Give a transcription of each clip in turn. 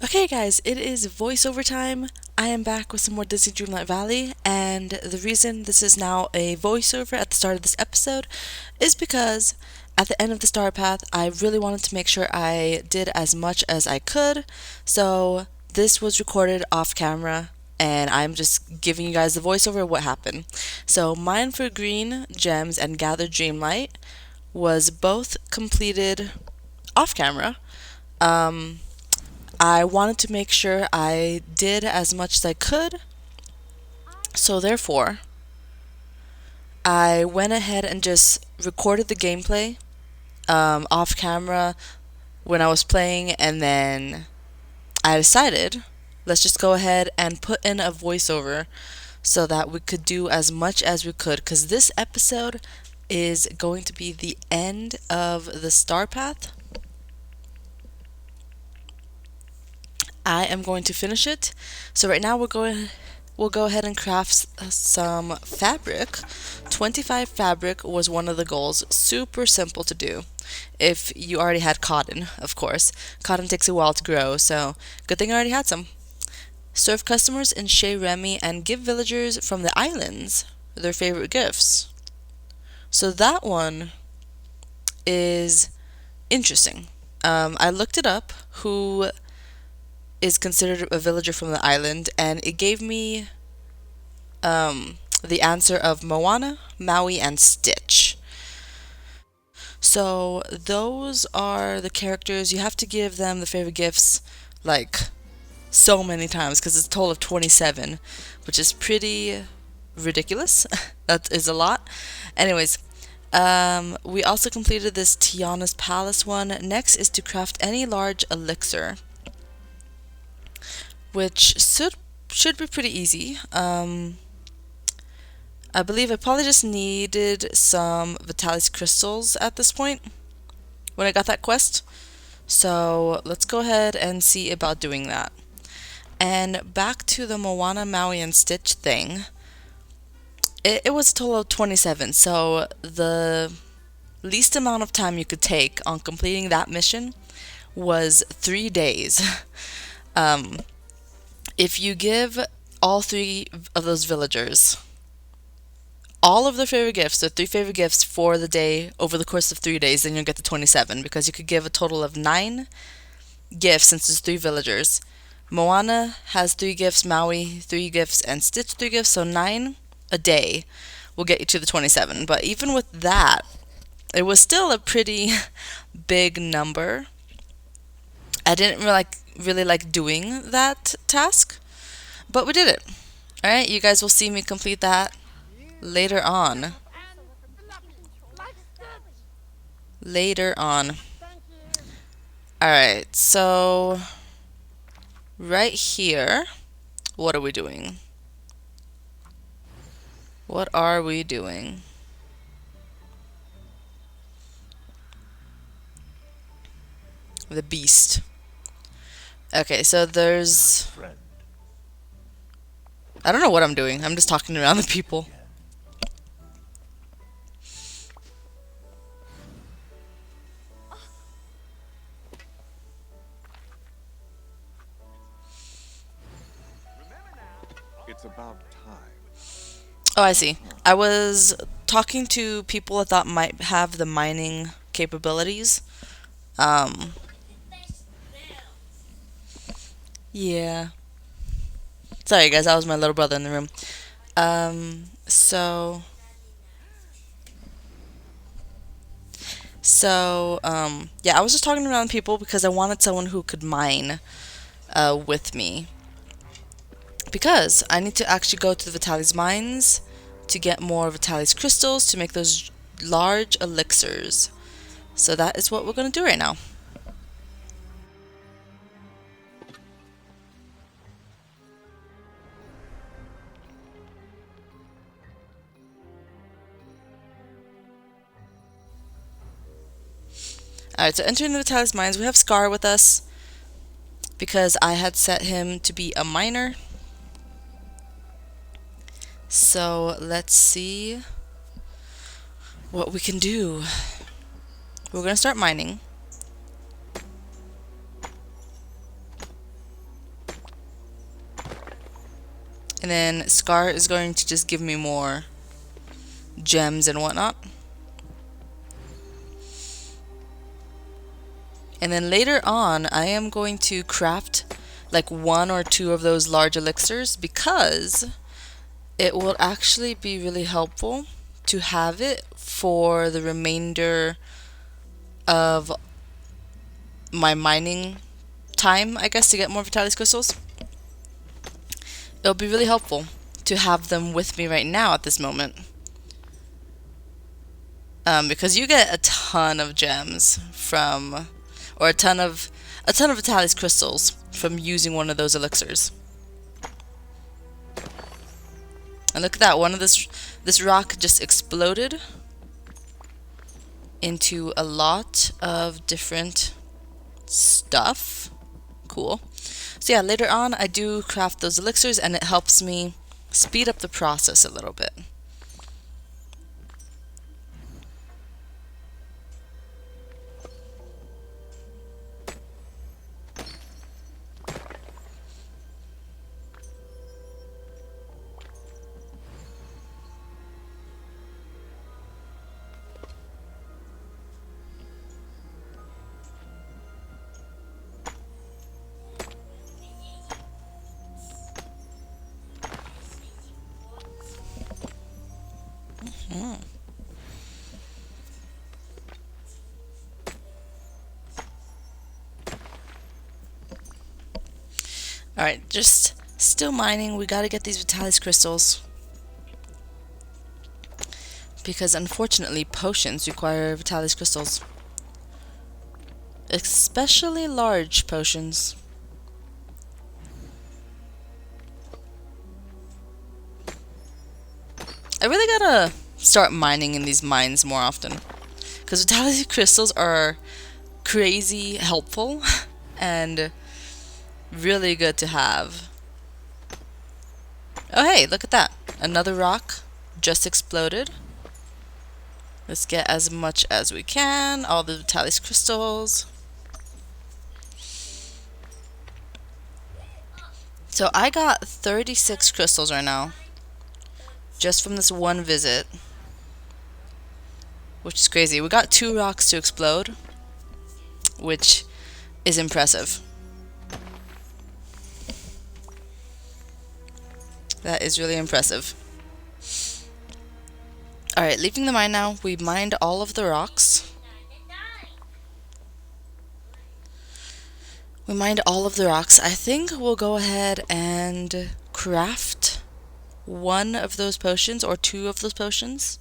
Okay guys, it is voiceover time. I am back with some more Disney Dreamlight Valley, and the reason this is now a voiceover at the start of this episode is because at the end of the Star Path, I really wanted to make sure I did as much as I could, so this was recorded off camera, and I'm just giving you guys the voiceover of what happened. So, Mine for Green Gems and Gather Dreamlight was both completed off camera. Um, I wanted to make sure I did as much as I could, so therefore, I went ahead and just recorded the gameplay off camera when I was playing, and then I decided let's just go ahead and put in a voiceover so that we could do as much as we could, because this episode is going to be the end of the Star Path. I am going to finish it. So right now we'll go ahead and craft some fabric. 25 fabric was one of the goals. Super simple to do. If you already had cotton, of course. Cotton takes a while to grow, so good thing I already had some. Serve customers in Chez Remy and give villagers from the islands their favorite gifts. So that one is interesting. I looked it up, who is considered a villager from the island, and it gave me the answer of Moana, Maui, and Stitch. So those are the characters. You have to give them the favorite gifts like so many times because it's a total of 27, which is pretty ridiculous. That is a lot. Anyways, we also completed this Tiana's Palace one. Next is to craft any large elixir, which should be pretty easy. I believe I probably just needed some Vitalis crystals at this point when I got that quest. So let's go ahead and see about doing that. And back to the Moana, Maui, and Stitch thing. It was a total of 27, so the least amount of time you could take on completing that mission was 3 days. um, if you give all three of those villagers all of their favorite gifts, the three favorite gifts for the day over the course of 3 days, then you'll get to 27 because you could give a total of 9 gifts since there's 3 villagers. Moana has 3 gifts, Maui 3 gifts, and Stitch 3 gifts, so 9 a day will get you to the 27. But even with that, it was still a pretty big number. I didn't really like doing that task, but we did it. Alright, you guys will see me complete that later on. Later on. Alright, so right here, what are we doing? What are we doing? The beast. Okay, so there's... I don't know what I'm doing. I'm just talking around the people. It's about time. Oh, I see. I was talking to people I thought might have the mining capabilities. Um, yeah. Sorry, guys, that was my little brother in the room. So... yeah, I was just talking around people because I wanted someone who could mine with me. Because I need to actually go to the Vitalis mines to get more Vitalis crystals to make those large elixirs. So that is what we're going to do right now. Alright, so entering the Vitalis mines, we have Scar with us because I had set him to be a miner. So let's see what we can do. We're going to start mining. And then Scar is going to just give me more gems and whatnot. And then later on, I am going to craft like 1 or 2 of those large elixirs because it will actually be really helpful to have it for the remainder of my mining time, I guess, to get more Vitalis crystals. It'll be really helpful to have them with me right now at this moment. Because you get a ton of gems from, or a ton of Vitalis crystals from using one of those elixirs. And look at that, one of this rock just exploded into a lot of different stuff. Cool. So yeah, later on I do craft those elixirs and it helps me speed up the process a little bit. Alright, just still mining. We gotta get these Vitalis crystals. Because unfortunately, potions require Vitalis crystals. Especially large potions. I really gotta start mining in these mines more often. Because Vitalis crystals are crazy helpful and really good to have. Oh hey, look at that. Another rock just exploded. Let's get as much as we can. All the Vitalis crystals. So I got 36 crystals right now. Just from this one visit. Which is crazy. We got 2 rocks to explode. Which is impressive. That is really impressive. Alright, leaving the mine now. We mined all of the rocks. I think we'll go ahead and craft 1 of those potions or 2 of those potions.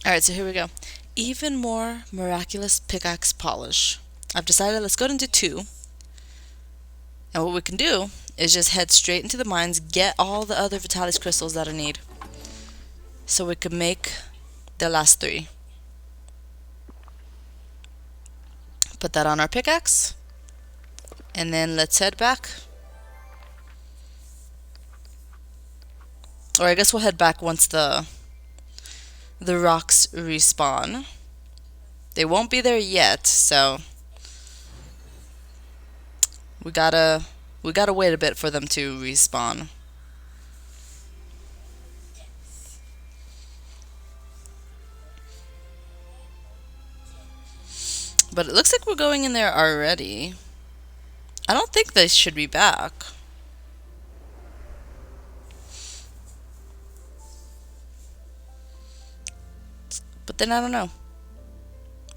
Alright, so here we go. Even more miraculous pickaxe polish. I've decided let's go into 2. And what we can do is just head straight into the mines, get all the other Vitalis crystals that I need. So we can make the last 3. Put that on our pickaxe. And then let's head back. Or I guess we'll head back once the rocks respawn. They won't be there yet, so we gotta wait a bit for them to respawn. But it looks like we're going in there already. I don't think they should be back. But then I don't know.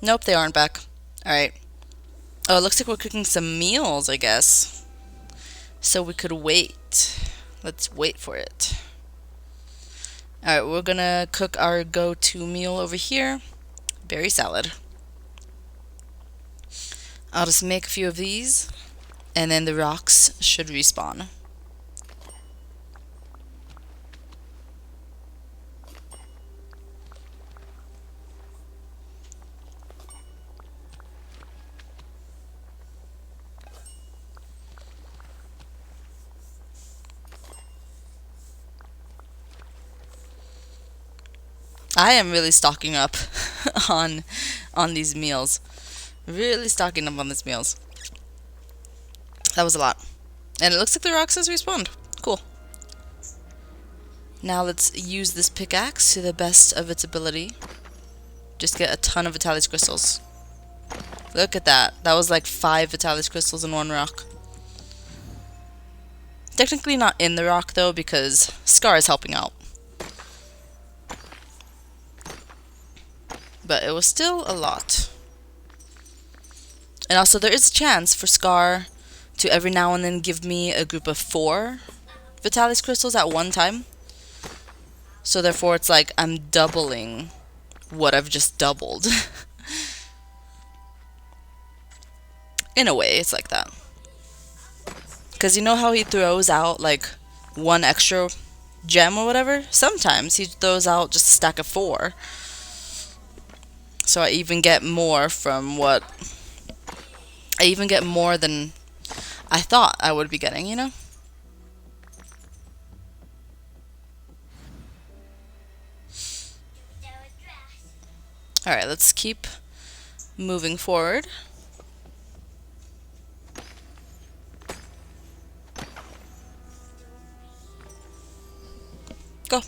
Nope, they aren't back. Alright. Oh, it looks like we're cooking some meals, I guess. so we could wait. Let's wait for it. Alright, we're gonna cook our go-to meal over here. Berry salad. I'll just make a few of these, and then the rocks should respawn. I am really stocking up on these meals. Really stocking up on these meals. That was a lot. And it looks like the rocks has respawned. Cool. Now let's use this pickaxe to the best of its ability. Just get a ton of Vitalis crystals. Look at that. That was like 5 Vitalis crystals in one rock. Technically not in the rock though, because Scar is helping out. But it was still a lot. And also there is a chance for Scar to every now and then give me a group of 4 Vitalis crystals at one time. So therefore it's like I'm doubling what I've just doubled. In a way, it's like that. Because you know how he throws out like 1 extra gem or whatever? Sometimes he throws out just a stack of 4. So I even get more from what... I even get more than I thought I would be getting, you know? Alright, let's keep moving forward. Go.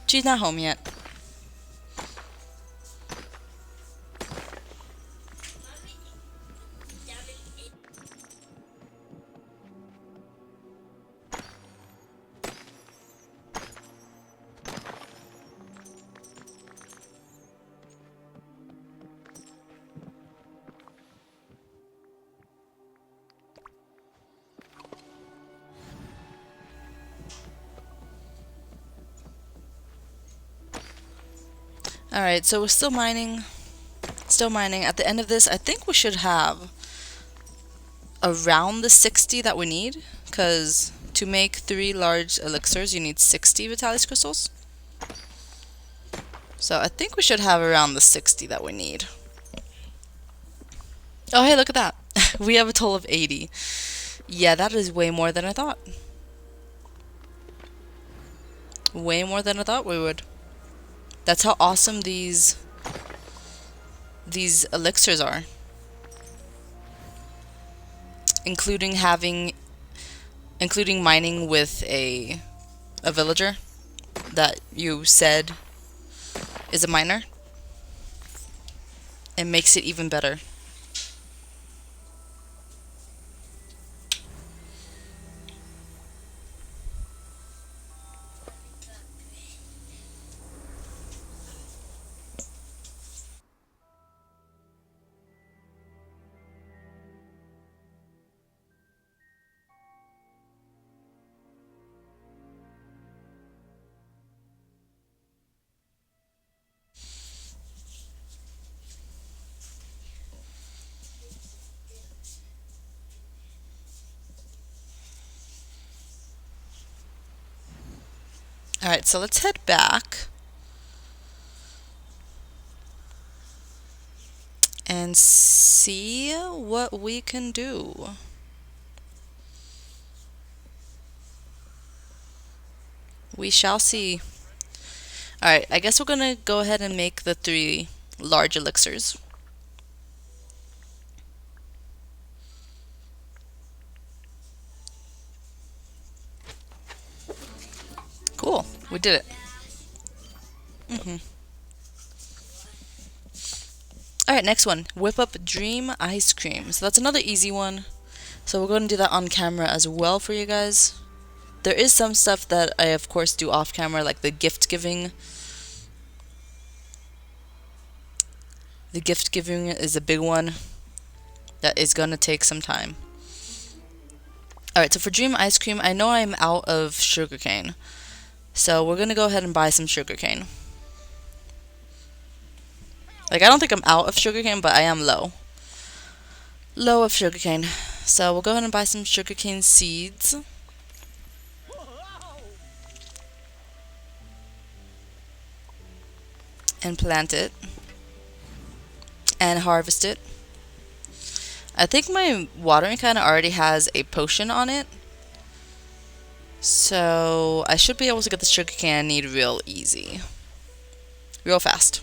She's not home yet. Alright, so we're still mining. Still mining. At the end of this, I think we should have around the 60 that we need. Because to make 3 large elixirs, you need 60 Vitalis crystals. So I think we should have around the 60 that we need. Oh, hey, look at that. We have a total of 80. Yeah, that is way more than I thought. Way more than I thought we would. That's how awesome these elixirs are. Including mining with a villager that you said is a miner. It makes it even better. Alright, so let's head back and see what we can do. We shall see. Alright, I guess we're gonna go ahead and make the 3 large elixirs. Cool, we did it. Alright, next one. Whip up Dream Ice Cream. So that's another easy one. So we're going to do that on camera as well for you guys. There is some stuff that I, of course, do off camera, like the gift giving. The gift giving is a big one that is gonna take some time. Alright, so for Dream Ice Cream, I know I'm out of sugarcane. So we're gonna go ahead and buy some sugarcane. Like, I don't think I'm out of sugarcane, but I am low. Low of sugarcane. So we'll go ahead and buy some sugarcane seeds. And plant it. And harvest it. I think my watering can already has a potion on it. So I should be able to get the sugarcane I need real easy. Real fast.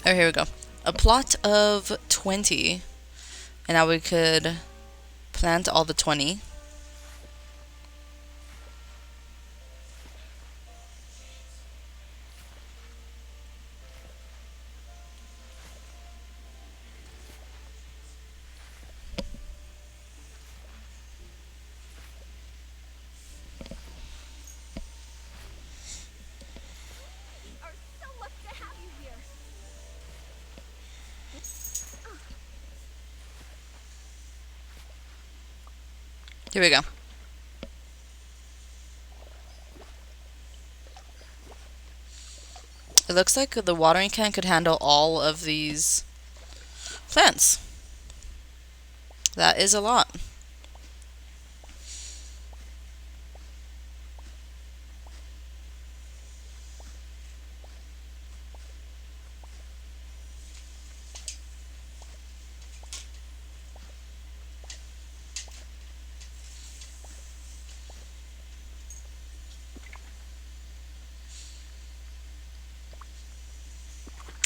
Oh, here we go. A plot of 20. And now we could plant all the 20. Here we go. It looks like the watering can could handle all of these plants. That is a lot.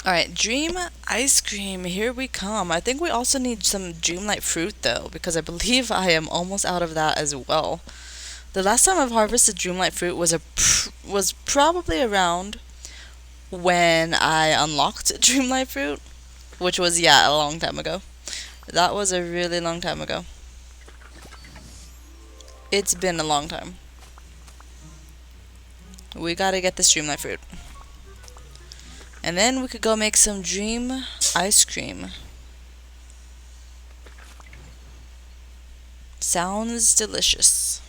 Alright, Dream Ice Cream, here we come. I think we also need some Dreamlight Fruit though, because I believe I am almost out of that as well. The last time I've harvested Dreamlight Fruit was probably around when I unlocked Dreamlight Fruit, which was, yeah, a long time ago. That was a really long time ago. It's been a long time. We gotta get this Dreamlight Fruit. And then we could go make some Dream Ice Cream. Sounds delicious.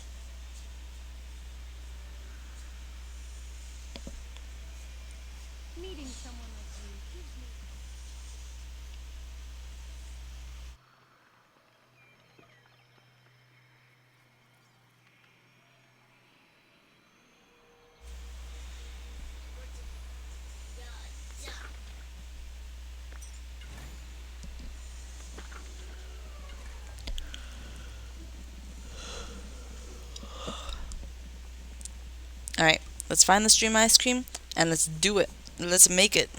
Meeting someone like you gives me. Alright, let's find this Dream Ice Cream and let's do it. Let's make it.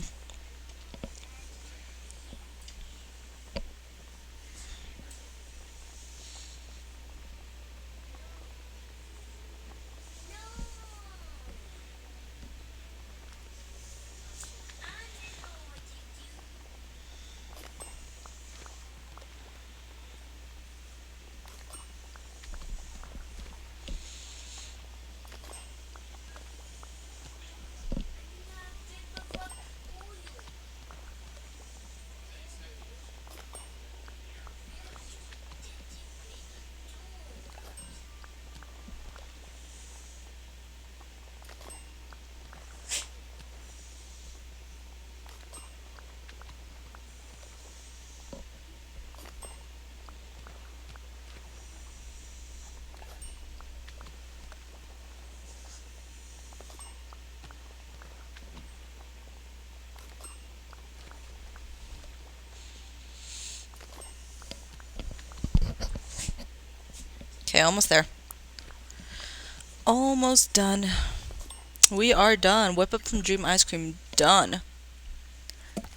Okay, almost there. Almost done. We are done. Whip up some dream ice cream. Done.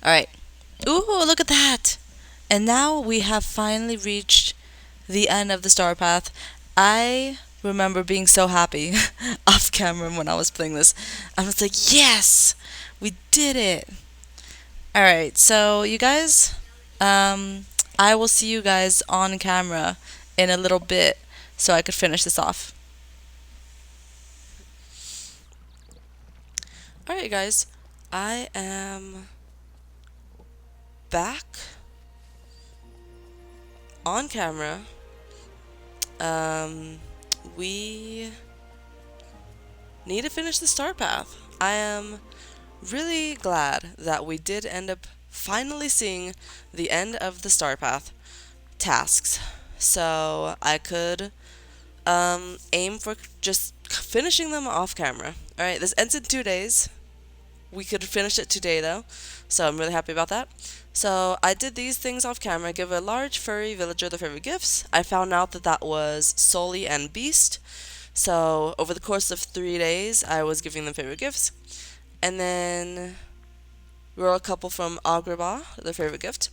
Alright. Ooh, look at that! And now we have finally reached the end of the star path. I remember being so happy off camera when I was playing this. I was like, yes! We did it! Alright, so you guys, I will see you guys on camera in a little bit so I could finish this off. Alright, guys, I am back on camera. We need to finish the star path. I am really glad that we did end up finally seeing the end of the star path tasks, so I could aim for just finishing them off camera. Alright, this ends in 2 days. We could finish it today though, so I'm really happy about that. So I did these things off camera. Give a large furry villager the favorite gifts. I found out that that was Sully and Beast. So over the course of 3 days, I was giving them favorite gifts. And then Royal Couple from Agrabah, their favorite gift.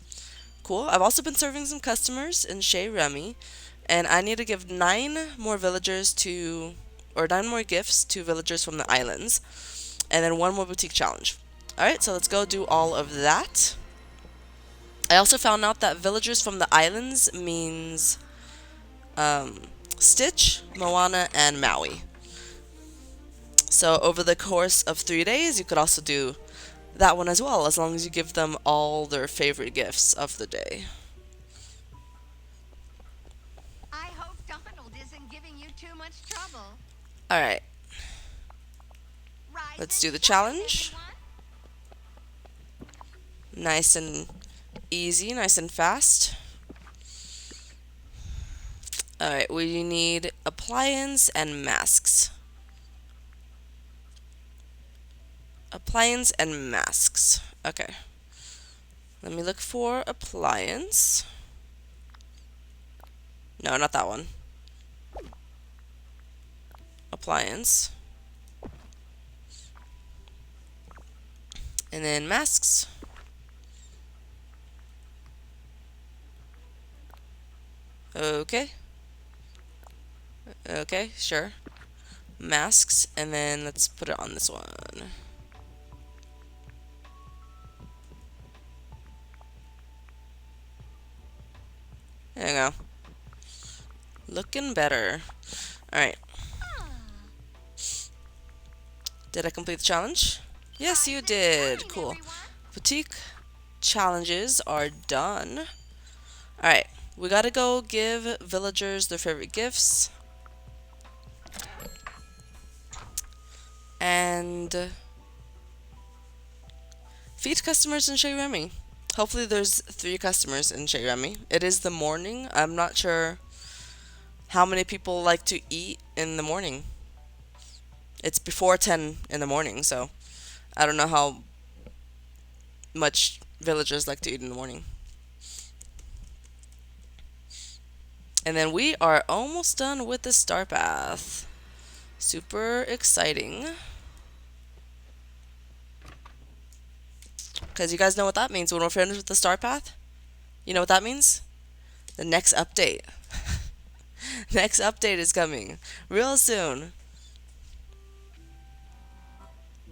Cool. I've also been serving some customers in Chez Remy, and I need to give 9 more villagers to, or 9 more gifts to villagers from the islands, and then 1 more boutique challenge. Alright, so let's go do all of that. I also found out that villagers from the islands means Stitch, Moana, and Maui. So over the course of 3 days, you could also do that one as well, as long as you give them all their favorite gifts of the day. I hope Donald isn't giving you too much trouble. Alright, Rise let's and do the shine, challenge. everyone. Nice and easy, nice and fast. Alright, we need appliance and masks. Appliance and masks. Okay. Let me look for appliance. No, not that one. Appliance. And then masks. Okay. Okay, sure. Masks, and then let's put it on this one. There you go. Looking better. Alright. Did I complete the challenge? Yes, you did. Cool. Boutique challenges are done. Alright. We gotta go give villagers their favorite gifts. And feed customers in Chez Remy. Hopefully there's 3 customers in Chez Remy. It is the morning. I'm not sure how many people like to eat in the morning. It's before 10 in the morning, so I don't know how much villagers like to eat in the morning. And then we are almost done with the star path. Super exciting. Because you guys know what that means when we're finished with the star path? You know what that means? The next update. Next update is coming real soon.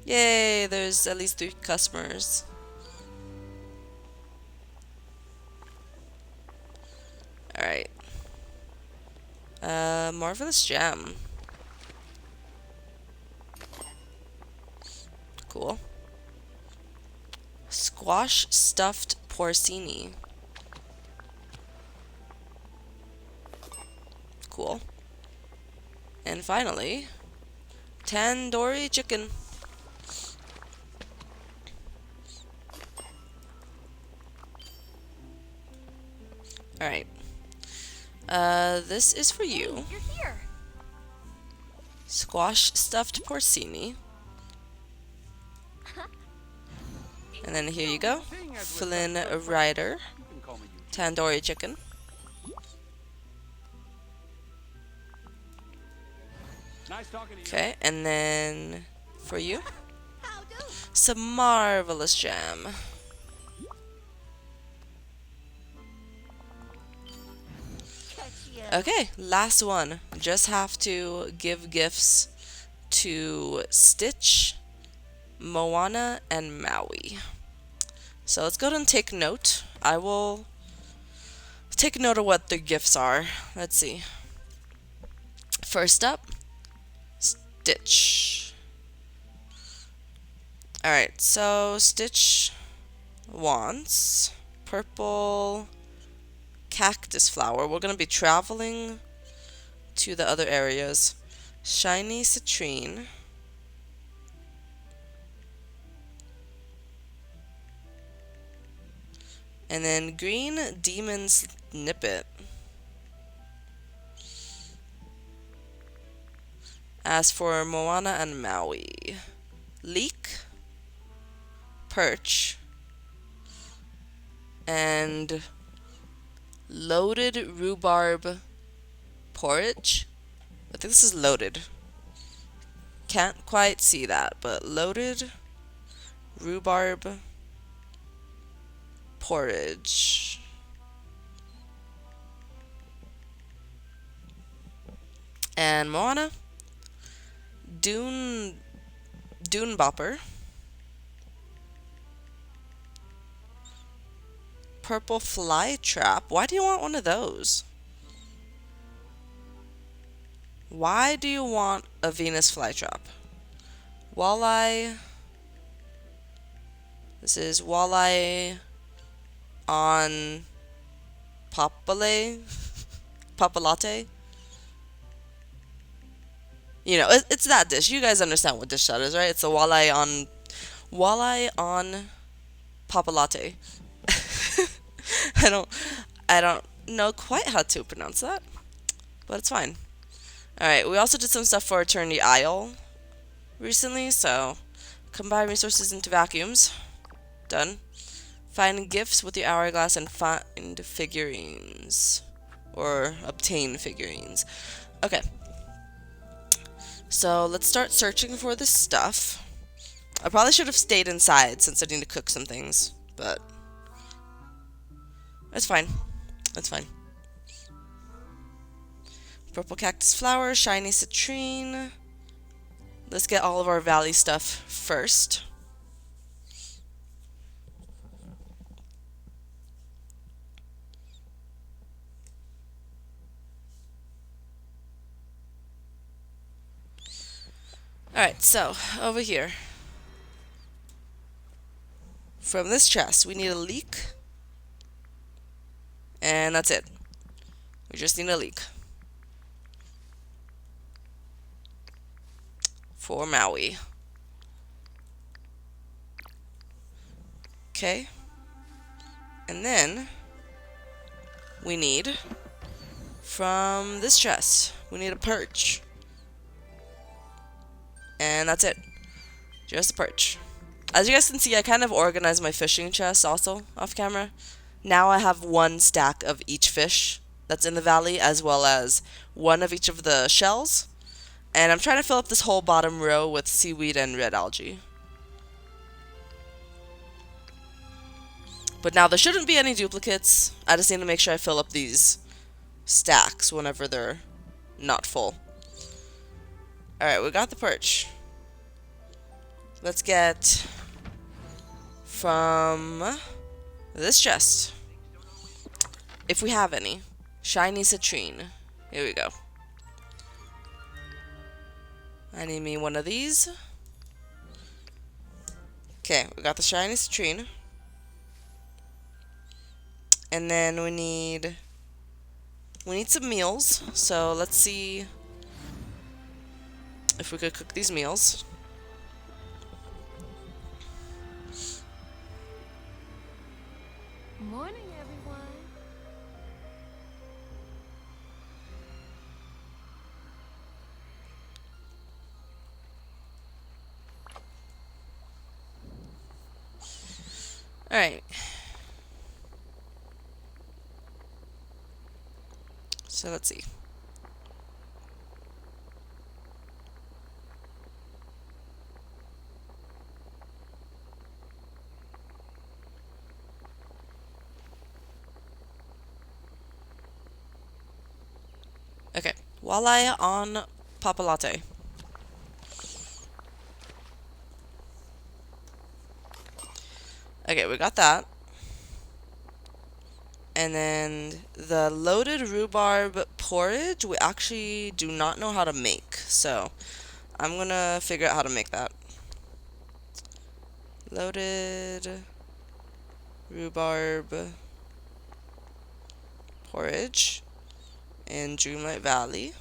Yay, there's at least 3 customers. Alright. Marvelous gem. Cool. Squash stuffed porcini. Cool. And finally, tandoori chicken. Alright. This is for you. You're here. Squash stuffed porcini. And then here you go. Flynn Rider. Tandoori chicken. Nice talking to you. Okay, and then for you. How do? Some marvelous jam. Catch ya. Okay, last one. Just have to give gifts to Stitch, Moana, and Maui. So let's go ahead and take note. I will take note of what the gifts are. Let's see. First up, Stitch. Alright, so Stitch wants purple cactus flower. We're going to be traveling to the other areas. Shiny citrine. And then green demon snippet. As for Moana and Maui, leek, perch, and loaded rhubarb porridge. I think this is loaded. Can't quite see that, but loaded rhubarb porridge. And Moana, Dune Bopper, purple fly trap. Why do you want one of those? Why do you want a Venus flytrap? Walleye. This is walleye on papale, papalate. You know, it's that dish. You guys understand what dish that is, right? It's a walleye on papalate. I don't know quite how to pronounce that, but it's fine. Alright, we also did some stuff for Eternity Isle recently, so combine resources into vacuums. Done. Find gifts with your hourglass and find figurines. Or obtain figurines. Okay. So let's start searching for this stuff. I probably should have stayed inside since I need to cook some things, but it's fine. It's fine. Purple cactus flower, shiny citrine. Let's get all of our valley stuff first. Alright, so over here. From this chest, we need a leek. And that's it. We just need a leek. For Maui. Okay. And then we need from this chest, we need a perch. And that's it. Just a perch. As you guys can see, I kind of organized my fishing chest also off camera. Now I have one stack of each fish that's in the valley, as well as one of each of the shells. And I'm trying to fill up this whole bottom row with seaweed and red algae. But now there shouldn't be any duplicates. I just need to make sure I fill up these stacks whenever they're not full. Alright, we got the perch. Let's get from this chest, if we have any, shiny citrine. Here we go. I need me one of these. Okay, we got the shiny citrine. And then we need some meals. So let's see if we could cook these meals. Morning, everyone. Alright. So let's see. Voila on Papa Latte. Okay, we got that. And then the loaded rhubarb porridge, we actually do not know how to make. So I'm gonna figure out how to make that. Loaded rhubarb porridge in Dreamlight Valley.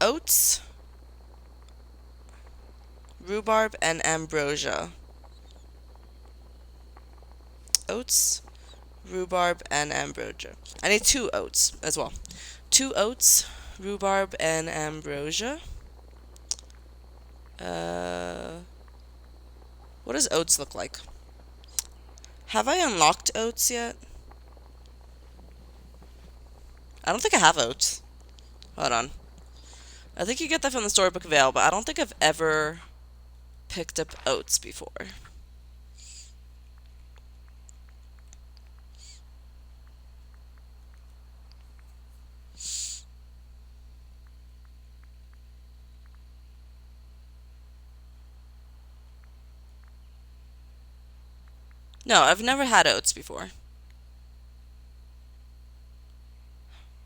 Oats, rhubarb, and ambrosia. Oats, rhubarb, and ambrosia. I need 2 oats as well. 2 oats, rhubarb, and ambrosia. What does oats look like? Have I unlocked oats yet? I don't think I have oats. Hold on. I think you get that from the Storybook Vale, but I don't think I've ever picked up oats before. No, I've never had oats before.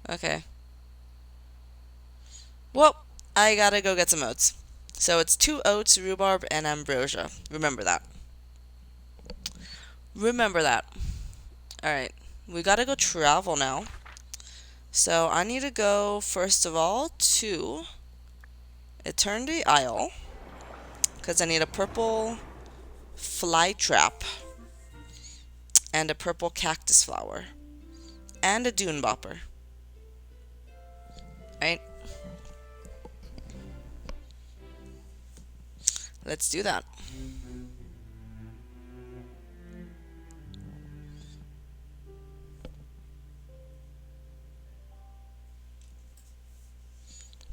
Okay. Well, I gotta go get some oats. So it's 2 oats, rhubarb, and ambrosia. Remember that. Remember that. Alright. We gotta go travel now. So I need to go, first of all, to Eternity Isle. Because I need a purple fly trap. And a purple cactus flower. And a dune bopper. Right? Let's do that.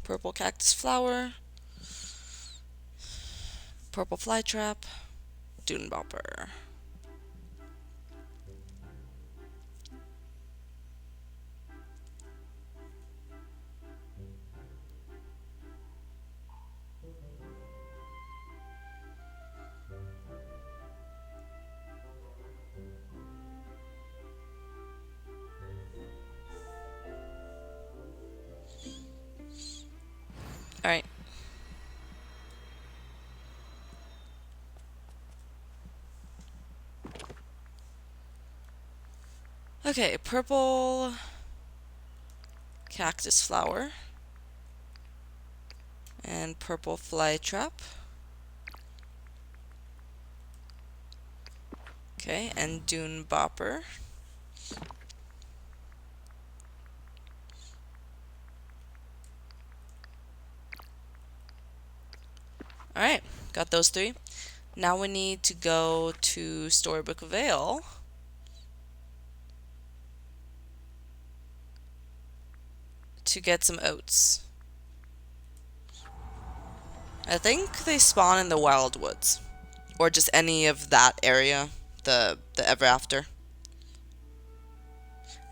Purple cactus flower. Purple fly trap. Dune bopper. Alright. Okay, purple cactus flower. And purple fly trap. Okay, and dune bopper. Alright, got those 3. Now we need to go to Storybook Vale. To get some oats. I think they spawn in the Wildwoods. Or just any of that area. The Ever After.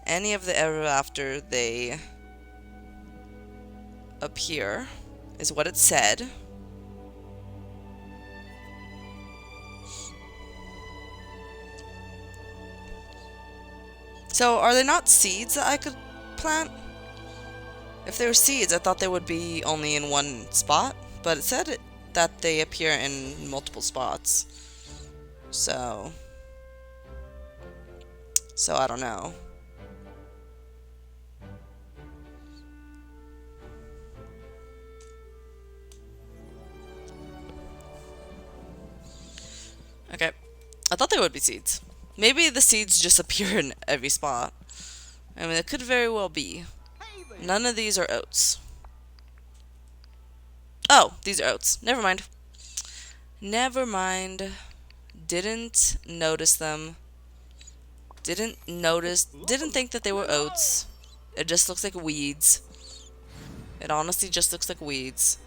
Any of the Ever After they appear, is what it said. So, are they not seeds that I could plant? If they were seeds, I thought they would be only in one spot, but it said that they appear in multiple spots. So I don't know. Okay. I thought they would be seeds. Maybe the seeds just appear in every spot. I mean, it could very well be. None of these are oats. Oh, these are oats. Never mind. Never mind. Didn't notice them. Didn't think that they were oats. It just looks like weeds. It honestly just looks like weeds.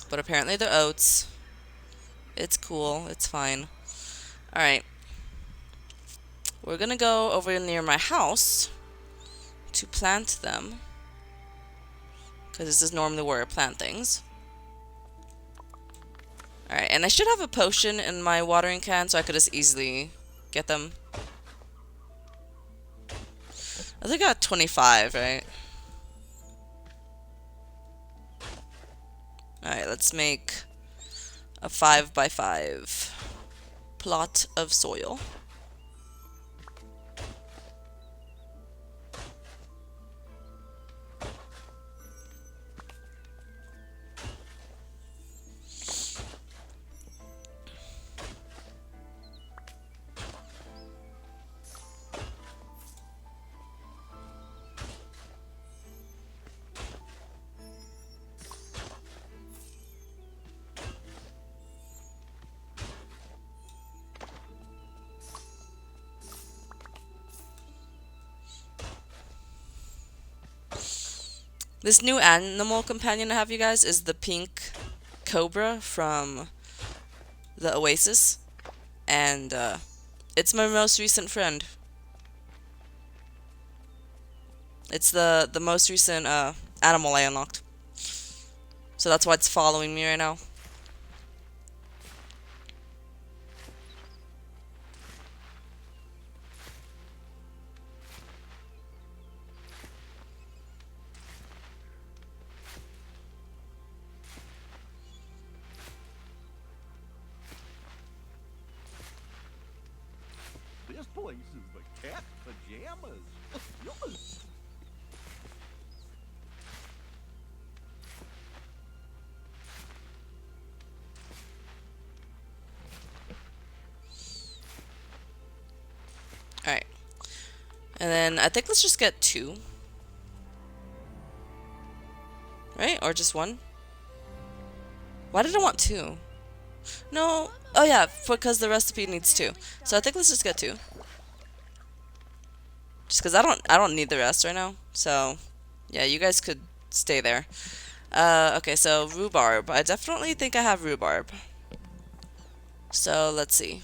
But apparently they're oats. It's cool. It's fine. Alright. we're gonna go over near my house to plant them, because this is normally where I plant things. Alright, and I should have a potion in my watering can so I could just easily get them. I think I got 25, right? Alright, let's make a 5x5 plot of soil. This new animal companion I have, you guys, is the pink cobra from the Oasis, and it's my most recent friend. It's the most recent animal I unlocked, so that's why it's following me right now. This place is the cat pajamas. Alright. And then I think let's just get 2. Right? Or just 1? Why did I want 2? No. Oh yeah, because the recipe needs 2. So I think let's just get 2. Just because I don't need the rest right now. So yeah, you guys could stay there. Okay, so rhubarb. I definitely think I have rhubarb. So let's see.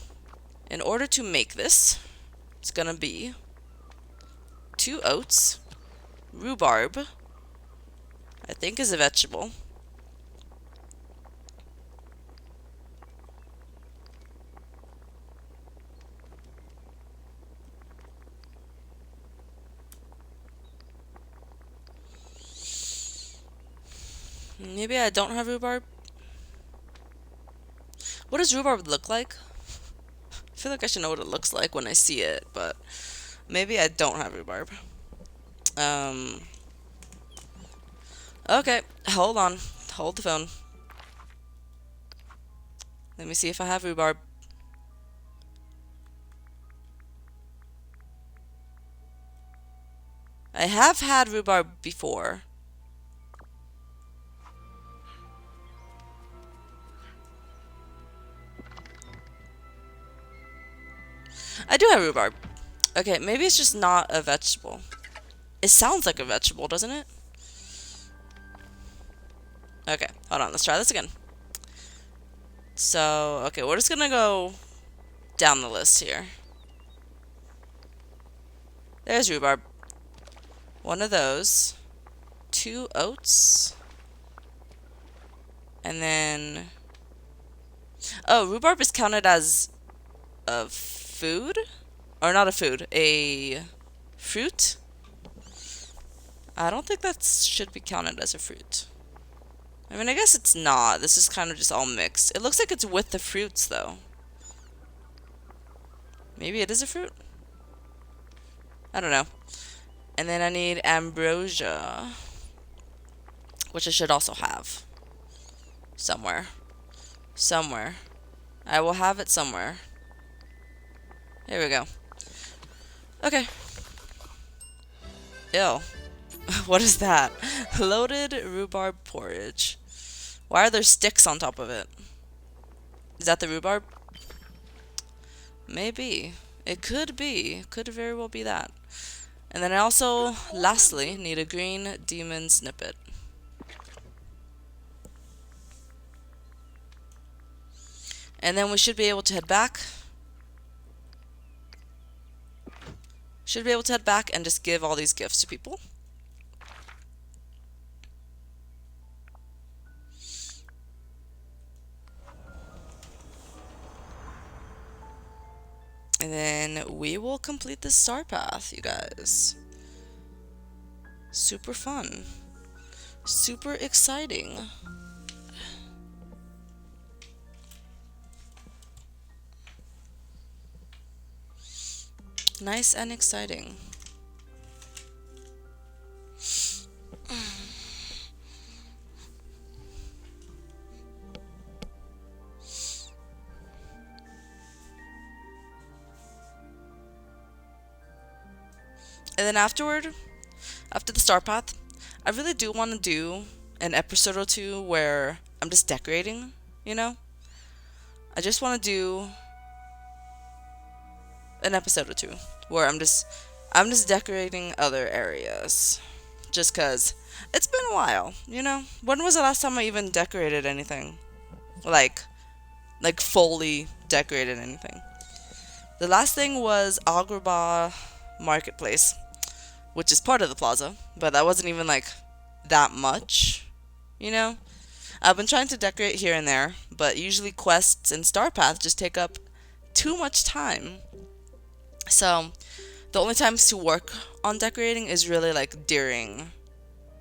In order to make this, it's gonna be 2 oats, rhubarb, I think is a vegetable. Maybe I don't have rhubarb. What does rhubarb look like? I feel like I should know what it looks like when I see it, but maybe I don't have rhubarb. Okay, hold on. Hold the phone. Let me see if I have rhubarb. I have had rhubarb before. I do have rhubarb. Okay, maybe it's just not a vegetable. It sounds like a vegetable, doesn't it? Okay, hold on. Let's try this again. So, okay, we're just gonna go down the list here. There's rhubarb. 1 of those. 2 oats. And then... Oh, rhubarb is counted as a food? Or not a food, a fruit? I don't think that should be counted as a fruit. I mean, I guess it's not. This is kind of just all mixed. It looks like it's with the fruits, though. Maybe it is a fruit? I don't know. And then I need ambrosia, which I should also have. Somewhere. Somewhere. I will have it somewhere. Here we go. Okay. Ew. What is that? Loaded rhubarb porridge. Why are there sticks on top of it? Is that the rhubarb? Maybe. It could be. Could very well be that. And then I also, lastly, need a green demon snippet. And then we should be able to head back. should be able to head back and just give all these gifts to people. And then we will complete the star path, you guys. Super fun. Super exciting. Nice and exciting. And then afterward, after the star path, I really do want to do an episode or two where I'm just decorating, you know? I just want to do an episode or two where I'm just decorating other areas. Just 'cause it's been a while, you know? When was the last time I even decorated anything? Like fully decorated anything. The last thing was Agrabah Marketplace, which is part of the plaza, but that wasn't even like that much, you know? I've been trying to decorate here and there, but usually quests and star paths just take up too much time. So the only times to work on decorating is really like during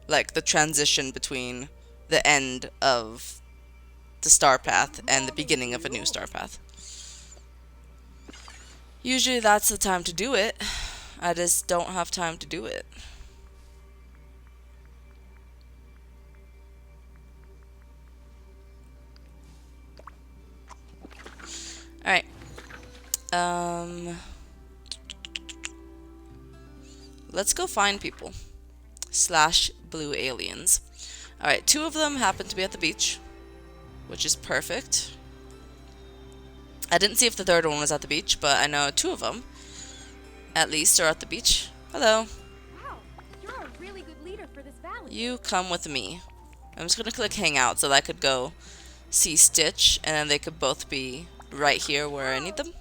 like the transition between the end of the star path and the beginning of a new star path. Usually that's the time to do it. I just don't have time to do it. Alright. Let's go find people. / blue aliens. Alright, 2 of them happen to be at the beach, which is perfect. I didn't see if the third one was at the beach, but I know 2 of them, at least, are at the beach. Hello. Wow, you're a really good leader for this valley. You come with me. I'm just gonna click hang out so that I could go see Stitch, and then they could both be right here where I need them.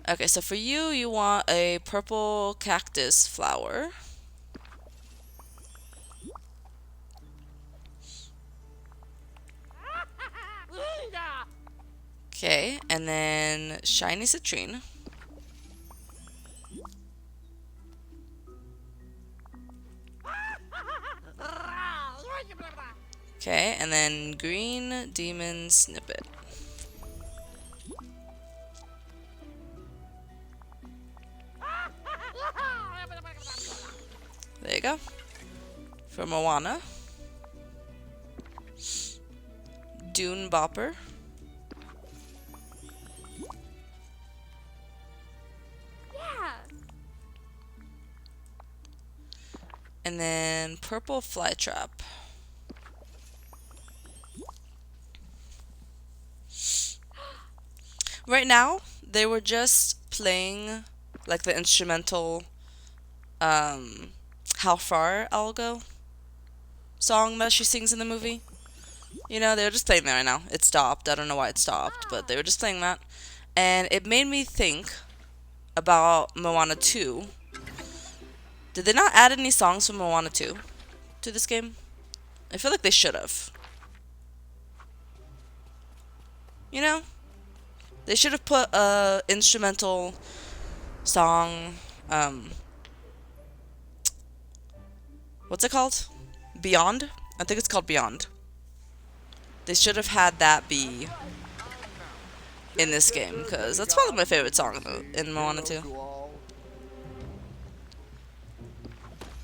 Okay, so for you, you want a purple cactus flower. Okay, and then shiny citrine. Okay, and then green demon snippet. There you go. For Moana. Dune Bopper. Yeah. And then purple flytrap. Right now, they were just playing like the instrumental How Far I'll Go song that she sings in the movie. You know, they were just playing that right now. It stopped. I don't know why it stopped, but they were just playing that. And it made me think about Moana 2. Did they not add any songs from Moana 2 to this game? I feel like they should have. You know? They should have put a instrumental song, what's it called? Beyond? I think it's called Beyond. They should have had that be in this game, because that's one of my favorite songs in Moana 2.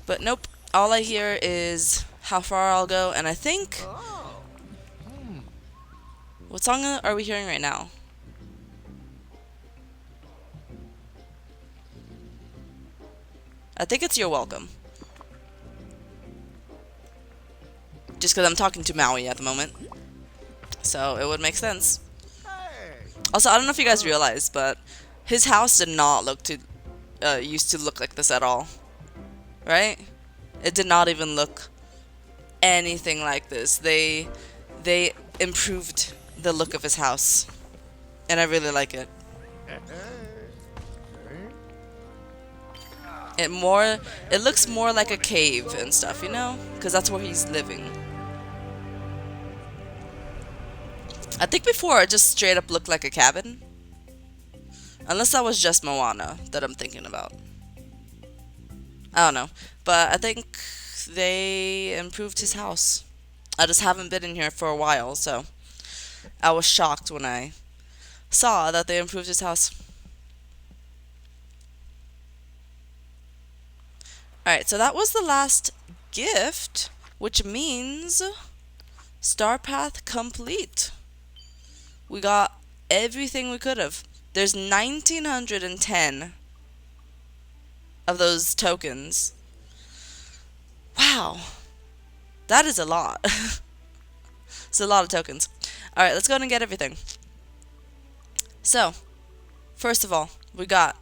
But nope, all I hear is How Far I'll Go, and I think... What song are we hearing right now? I think it's You're Welcome. Just because I'm talking to Maui at the moment. So it would make sense. Also, I don't know if you guys realize, but his house did not look to used to look like this at all. Right? It did not even look anything like this. They improved the look of his house. And I really like it. It looks more like a cave and stuff, you know? Because that's where he's living. I think before it just straight up looked like a cabin. Unless that was just Moana that I'm thinking about. I don't know. But I think they improved his house. I just haven't been in here for a while, so I was shocked when I saw that they improved his house. Alright, so that was the last gift, which means Star Path complete. We got everything we could have. There's 1,910 of those tokens. Wow. That is a lot. It's a lot of tokens. Alright, let's go ahead and get everything. So, first of all, we got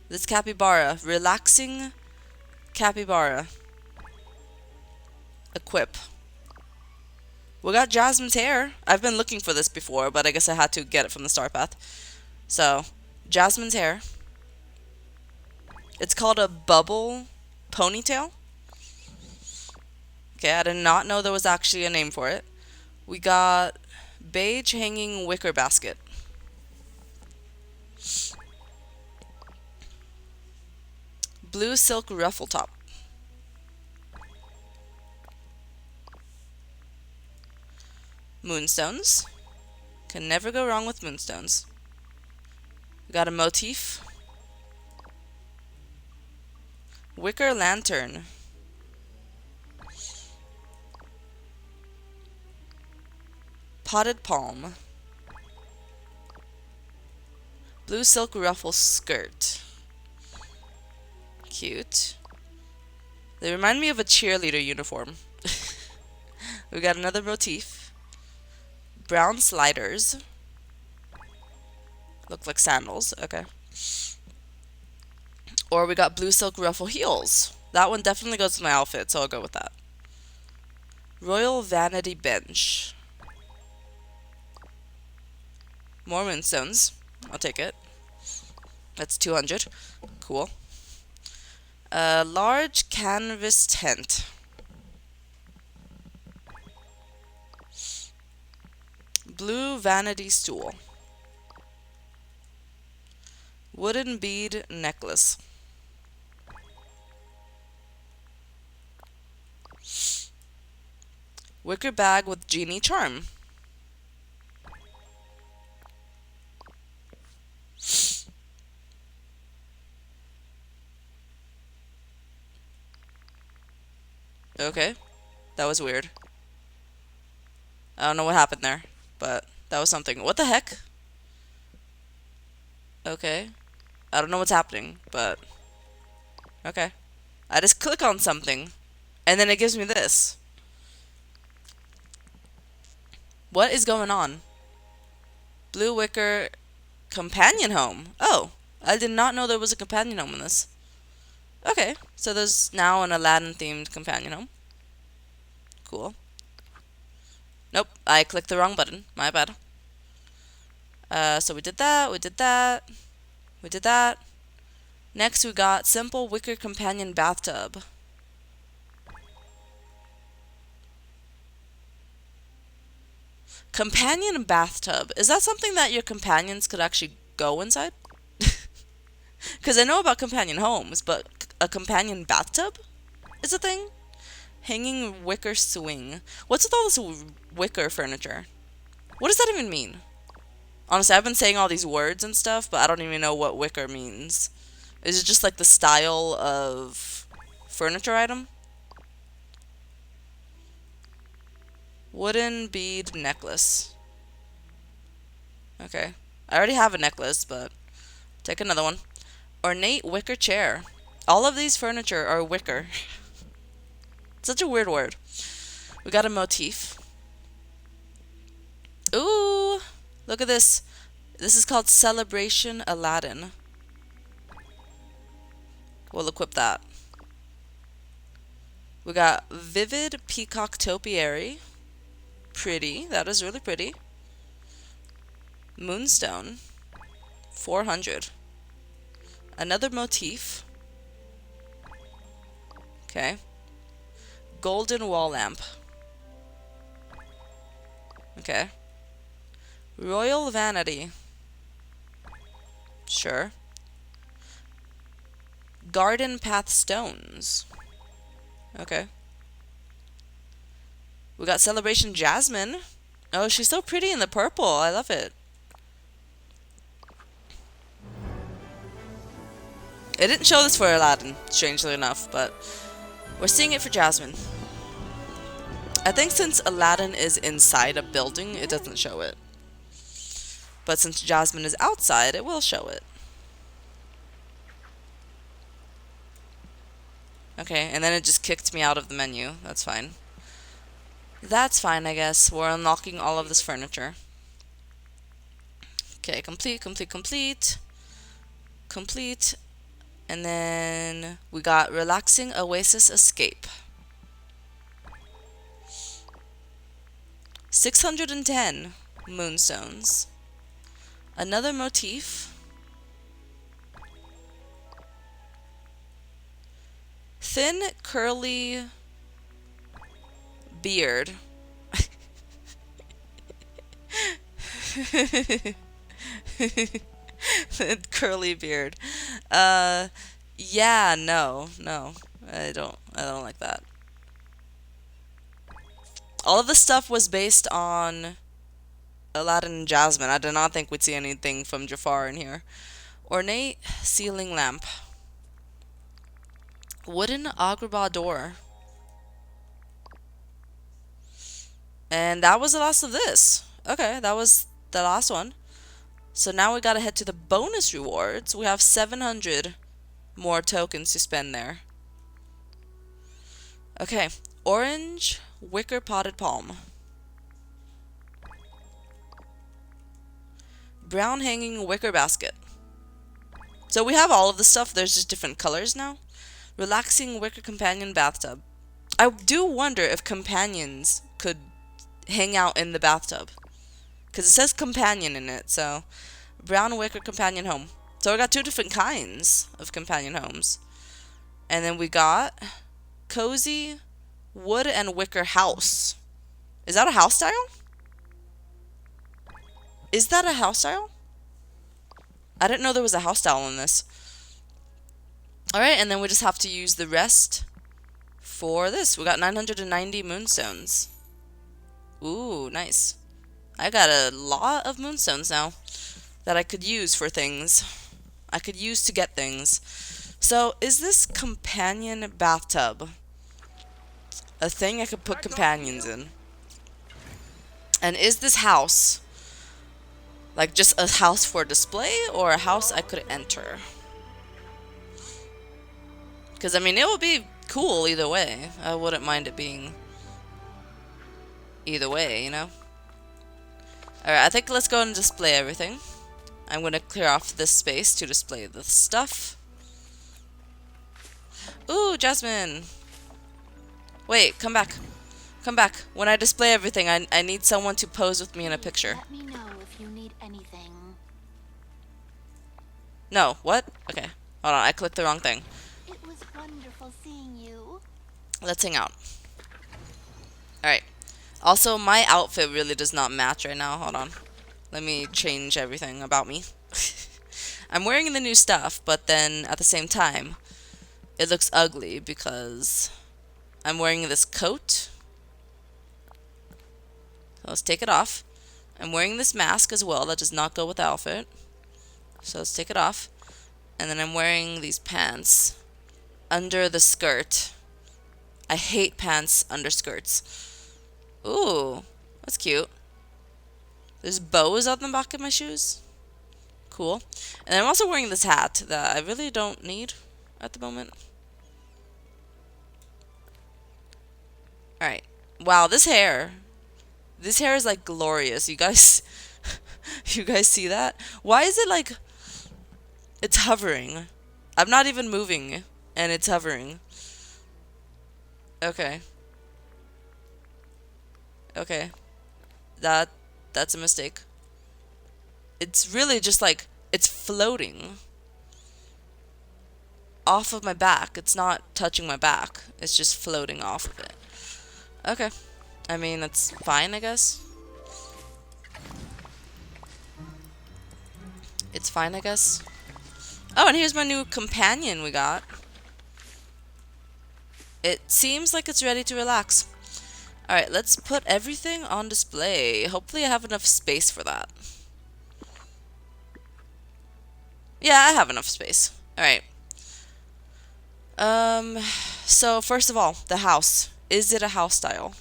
this capybara, relaxing capybara. Equip. We got Jasmine's hair. I've been looking for this before, but I guess I had to get it from the Star Path. So, Jasmine's hair. It's called a bubble ponytail. Okay, I did not know there was actually a name for it. We got beige hanging wicker basket. Blue silk ruffle top. Moonstones. Can never go wrong with moonstones. We got a motif. Wicker lantern. Potted palm. Blue silk ruffle skirt. Cute. They remind me of a cheerleader uniform. We got another motif. Brown sliders. Look like sandals. Okay. Or we got blue silk ruffle heels. That one definitely goes with my outfit, so I'll go with that. Royal vanity bench. More moonstones. I'll take it. That's 200. Cool. A large canvas tent. Blue vanity stool. Wooden bead necklace. Wicker bag with genie charm. Okay, that was weird. I don't know what happened there, but that was something. What the heck? Okay. I don't know what's happening, but okay. I just click on something, and then it gives me this. What is going on? Blue wicker companion home. Oh, I did not know there was a companion home in this. Okay, so there's now an Aladdin-themed companion home. Cool. Nope, I clicked the wrong button. My bad. So we did that, we did that, we did that. Next we got simple wicker companion bathtub. Companion bathtub. Is that something that your companions could actually go inside? Because I know about companion homes, but a companion bathtub is a thing? Hanging wicker swing. What's with all this wicker furniture? What does that even mean? Honestly, I've been saying all these words and stuff, but I don't even know what wicker means. Is it just like the style of furniture item? Wooden bead necklace. Okay. I already have a necklace, but take another one. Ornate wicker chair. All of these furniture are wicker. Such a weird word. We got a motif. Ooh! Look at this. This is called Celebration Aladdin. We'll equip that. We got Vivid Peacock Topiary. Pretty. That is really pretty. Moonstone. 400. Another motif. Okay. Golden wall lamp. Okay. Royal vanity. Sure. Garden path stones. Okay. We got celebration jasmine. Oh, she's so pretty in the purple. I love it. It didn't show this for Aladdin, strangely enough, but we're seeing it for Jasmine. I think since Aladdin is inside a building, it doesn't show it. But since Jasmine is outside, it will show it. Okay, and then it just kicked me out of the menu. That's fine. That's fine, I guess. We're unlocking all of this furniture. Okay, complete, complete, complete. Complete. And then we got relaxing Oasis escape. 610 moonstones. Another motif. Thin curly beard. Curly beard. Yeah, no. I don't like that. All of the stuff was based on Aladdin and Jasmine. I did not think we'd see anything from Jafar in here. Ornate ceiling lamp. Wooden Agrabah door. And that was the last of this. Okay, that was the last one. So now we gotta head to the bonus rewards. We have 700 more tokens to spend there. Okay, orange wicker potted palm. Brown hanging wicker basket. So we have all of the stuff, there's just different colors now. Relaxing wicker companion bathtub. I do wonder if companions could hang out in the bathtub, because it says companion in it. So brown wicker companion home. So we got two different kinds of companion homes. And then we got cozy wood and wicker house. Is that a house style? Is that a house style? I didn't know there was a house style in this. Alright, and then we just have to use the rest for this. We got 990 moonstones. Ooh, nice. I got a lot of moonstones now that I could use for things. I could use to get things. So, is this companion bathtub a thing I could put companions in? And is this house like just a house for display or a house I could enter? Because, I mean, it would be cool either way. I wouldn't mind it being either way, you know? Alright, I think let's go and display everything. I'm going to clear off this space to display the stuff. Ooh, Jasmine! Wait, come back. Come back. When I display everything, I need someone to pose with me in a picture. Let me know if you need anything. No, what? Okay, hold on, I clicked the wrong thing. It was wonderful seeing you. Let's hang out. Alright. Also, my outfit really does not match right now. Hold on. Let me change everything about me. I'm wearing the new stuff, but then at the same time, it looks ugly because I'm wearing this coat. So let's take it off. I'm wearing this mask as well. That does not go with the outfit. So let's take it off. And then I'm wearing these pants under the skirt. I hate pants under skirts. Ooh, that's cute. There's bows on the back of my shoes. Cool. And I'm also wearing this hat that I really don't need at the moment. Alright. Wow, this hair. This hair is like glorious. You guys you guys see that? Why is it like it's hovering? I'm not even moving and it's hovering. Okay. Okay. That's a mistake. It's really just like It's floating off of my back. It's not touching my back. It's just floating off of it. Okay. I mean, that's fine, I guess. It's fine, I guess. Oh, and here's my new companion we got. It seems like it's ready to relax. Alright, let's put everything on display. Hopefully I have enough space for that. Yeah, I have enough space. Alright. So first of all, the house. Is it a house style?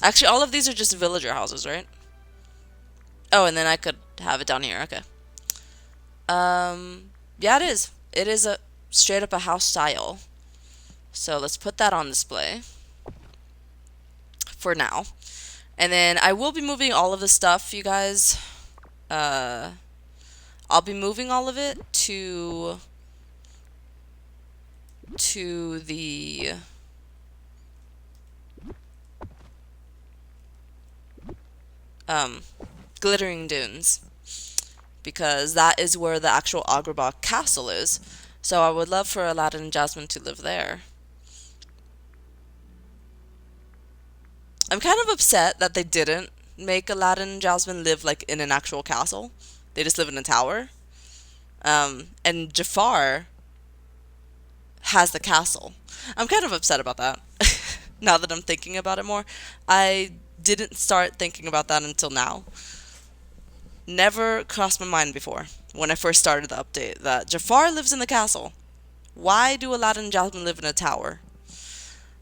Actually, all of these are just villager houses, right? Oh, and then I could have it down here. Okay. Yeah, it is. It is a straight up a house style. So let's put that on display for now. And then I will be moving all of the stuff, you guys. I'll be moving all of it to the Glittering Dunes, because that is where the actual Agrabah castle is. So I would love for Aladdin and Jasmine to live there. I'm kind of upset that they didn't make Aladdin and Jasmine live like in an actual castle. They just live in a tower. And Jafar has the castle. I'm kind of upset about that. Now that I'm thinking about it more. I didn't start thinking about that until now. Never crossed my mind before when I first started the update that Jafar lives in the castle. Why do Aladdin and Jasmine live in a tower?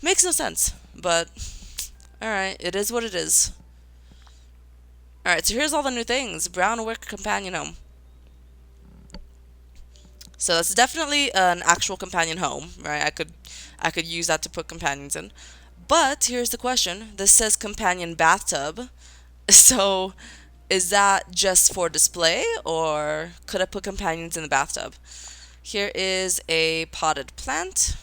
Makes no sense, but alright, it is what it is. Alright, so here's all the new things. Brown Wicker Companion Home. So that's definitely an actual companion home, right? I could use that to put companions in. But here's the question. This says companion bathtub. So is that just for display, or could I put companions in the bathtub? Here is a potted plant.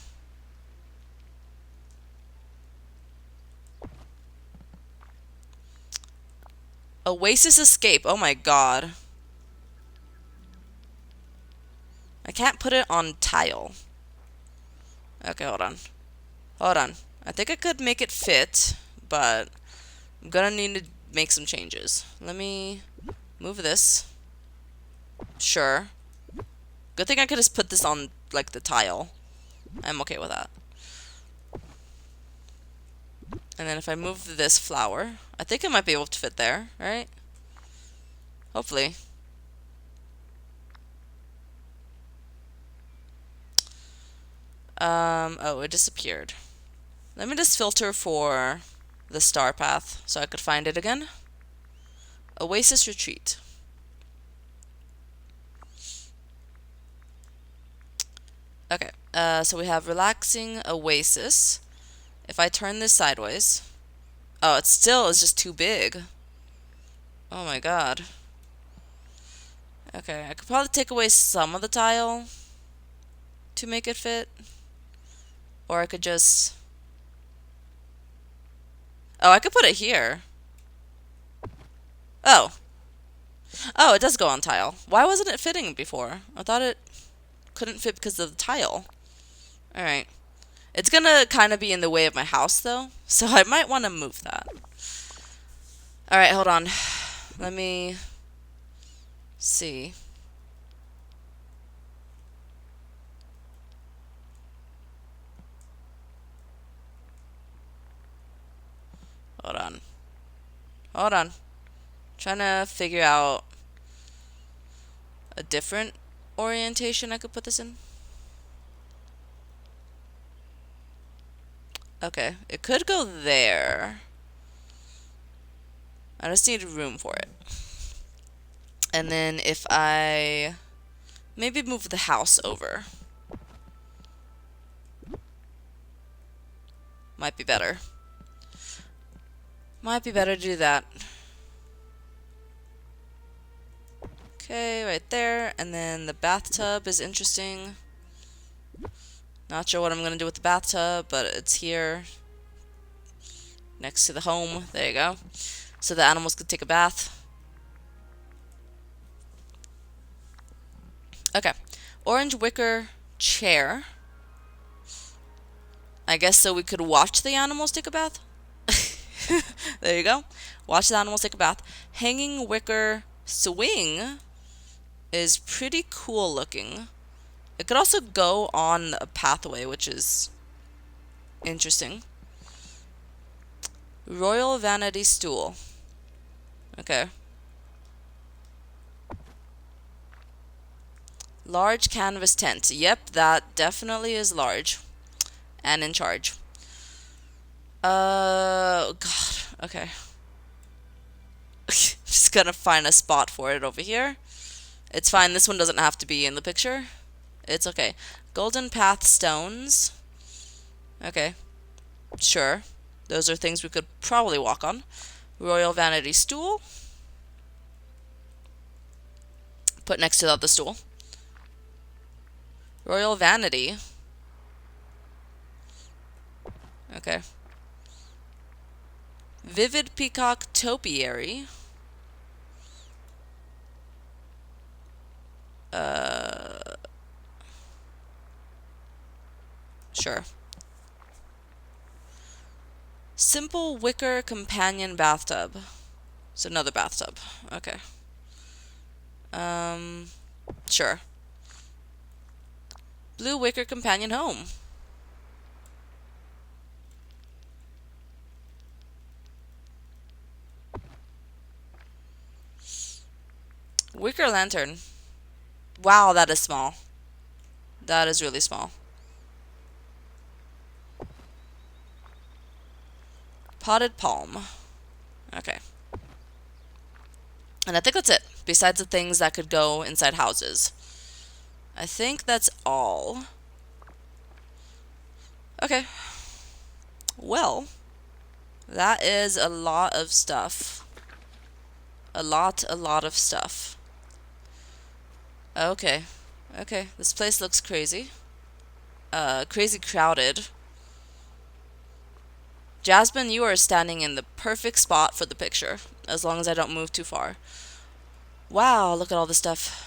Oasis escape. Oh my god. I can't put it on tile. Okay, hold on. Hold on. I think I could make it fit, but I'm gonna need to make some changes. Let me move this. Sure. Good thing I could just put this on, like, the tile. I'm okay with that. And then if I move this flower, I think it might be able to fit there, right? Hopefully. Oh, it disappeared. Let me just filter for the star path so I could find it again. Oasis Retreat. Okay, so we have relaxing oasis. If I turn this sideways, oh, it still is just too big. Oh my god. Okay, I could probably take away some of the tile to make it fit. Or I could just... Oh, I could put it here. Oh. Oh, it does go on tile. Why wasn't it fitting before? I thought it couldn't fit because of the tile. Alright. It's gonna kind of be in the way of my house, though. So I might want to move that. Alright, hold on. Let me see. Hold on. Hold on. Trying to figure out a different orientation I could put this in. Okay, it could go there. I just need room for it. And then if I maybe move the house over. Might be better. Might be better to do that. Okay, right there. And then the bathtub is interesting. Not sure what I'm going to do with the bathtub, but it's here. next to the home. There you go. So the animals could take a bath. Okay. Orange wicker chair. I guess so we could watch the animals take a bath. There you go. Watch the animals take a bath. Hanging wicker swing is pretty cool looking. It could also go on a pathway, which is interesting. Royal vanity stool. Okay. Large canvas tent. Yep, that definitely is large. And in charge. God. Okay. Just gonna find a spot for it over here. It's fine. This one doesn't have to be in the picture. It's okay. Golden path stones. Okay. Sure. Those are things we could probably walk on. Royal vanity stool. Put next to the other stool. Royal vanity. Okay. Vivid peacock topiary. Sure. Simple wicker companion bathtub. It's another bathtub. Okay. Sure. Blue wicker companion home. Wicker lantern. Wow, that is small. That is really small. Potted palm. Okay. And I think that's it, besides the things that could go inside houses. I think that's all. Okay. Well, that is a lot of stuff. A lot of stuff. Okay. Okay, this place looks crazy. Crazy crowded. Jasmine, you are standing in the perfect spot for the picture, as long as I don't move too far. Wow, look at all this stuff.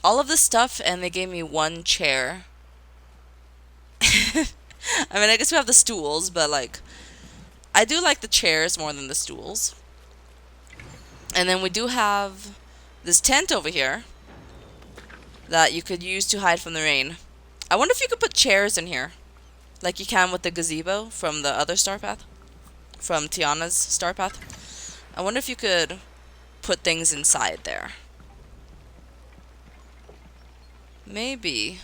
All of this stuff, and they gave me one chair. I mean, I guess we have the stools, but like, I do like the chairs more than the stools. And then we do have this tent over here that you could use to hide from the rain. I wonder if you could put chairs in here, like you can with the gazebo from the other star path, from Tiana's star path. I wonder if you could put things inside there. Maybe.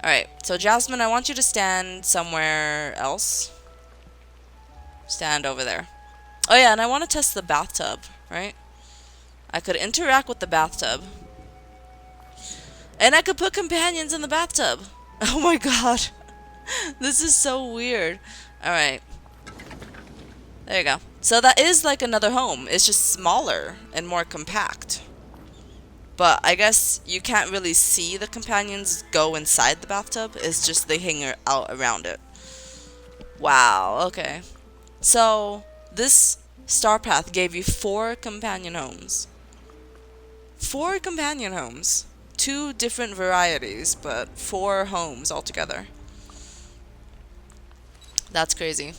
Alright, so Jasmine, I want you to stand somewhere else. Stand over there. Oh yeah, and I want to test the bathtub, right? I could interact with the bathtub. And I could put companions in the bathtub. Oh my god. This is so weird. Alright. There you go. So that is like another home. It's just smaller and more compact. But I guess you can't really see the companions go inside the bathtub. It's just they hang out around it. Wow, okay. So this star path gave you 4 companion homes. 4 companion homes. 2 different varieties, but 4 homes altogether. That's crazy.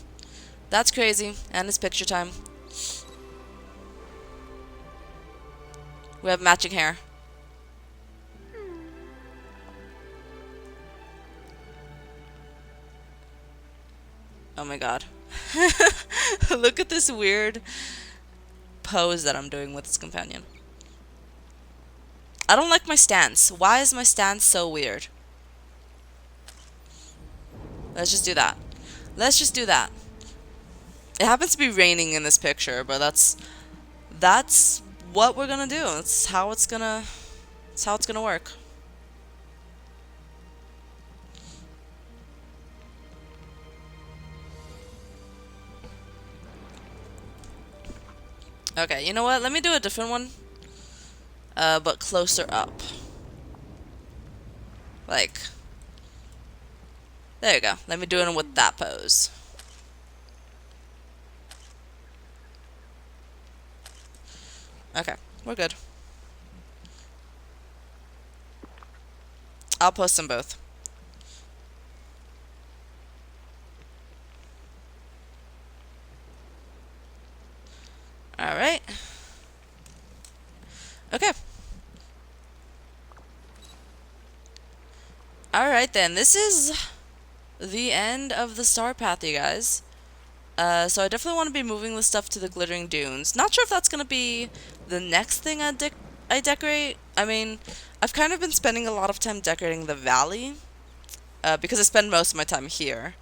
That's crazy. And it's picture time. We have matching hair. Oh my god. Look at this weird pose that I'm doing with this companion. I don't like my stance. Why is my stance so weird? Let's just do that. Let's just do that. It happens to be raining in this picture, but that's what we're gonna do. That's how it's gonna work. Okay, you know what? Let me do a different one. But closer up. Like, There you go. Let me do it with that pose. Okay, we're good. I'll post them both. Alright. Okay. Alright then, this is the end of the star path, you guys. So I definitely want to be moving the stuff to the glittering dunes. Not sure if that's going to be the next thing I decorate. I mean, I've kind of been spending a lot of time decorating the valley, because I spend most of my time here,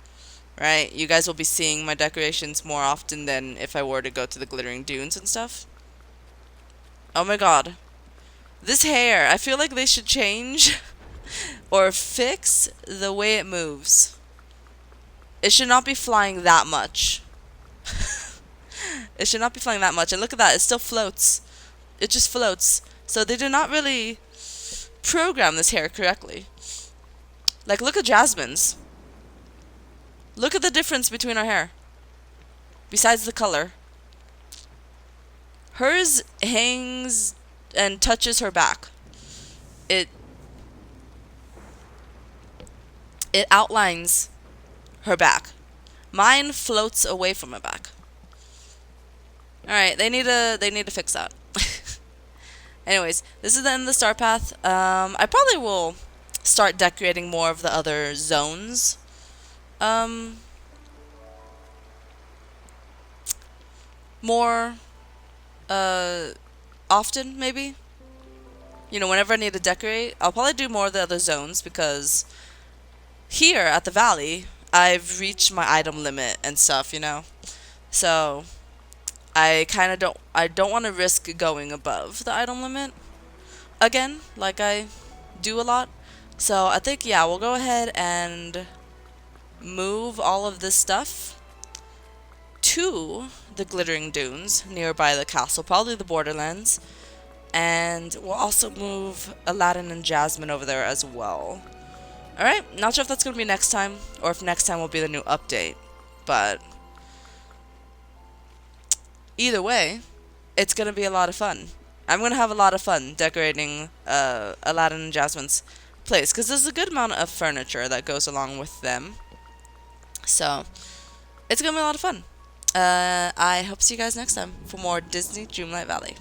right? You guys will be seeing my decorations more often than if I were to go to the glittering dunes and stuff. Oh my god. This hair, I feel like they should change or fix the way it moves. It should not be flying that much. It should not be flying that much. And look at that, it still floats. It just floats. So they did not really program this hair correctly. Like, look at Jasmine's. Look at the difference between our hair. Besides the color. Hers hangs and touches her back. It outlines her back. Mine floats away from her back. Alright, they need to fix that. Anyways, this is the end of the star path. I probably will start decorating more of the other zones. More often, maybe. You know, whenever I need to decorate, I'll probably do more of the other zones, because here at the valley, I've reached my item limit and stuff, you know. So I don't want to risk going above the item limit again, like I do a lot. So I think, yeah, we'll go ahead and move all of this stuff to the glittering dunes nearby the castle, probably the borderlands. And we'll also move Aladdin and Jasmine over there as well. Alright, not sure if that's going to be next time, or if next time will be the new update. But either way, it's going to be a lot of fun. I'm going to have a lot of fun decorating Aladdin and Jasmine's place, because there's a good amount of furniture that goes along with them. So, it's going to be a lot of fun. I hope to see you guys next time for more Disney Dreamlight Valley.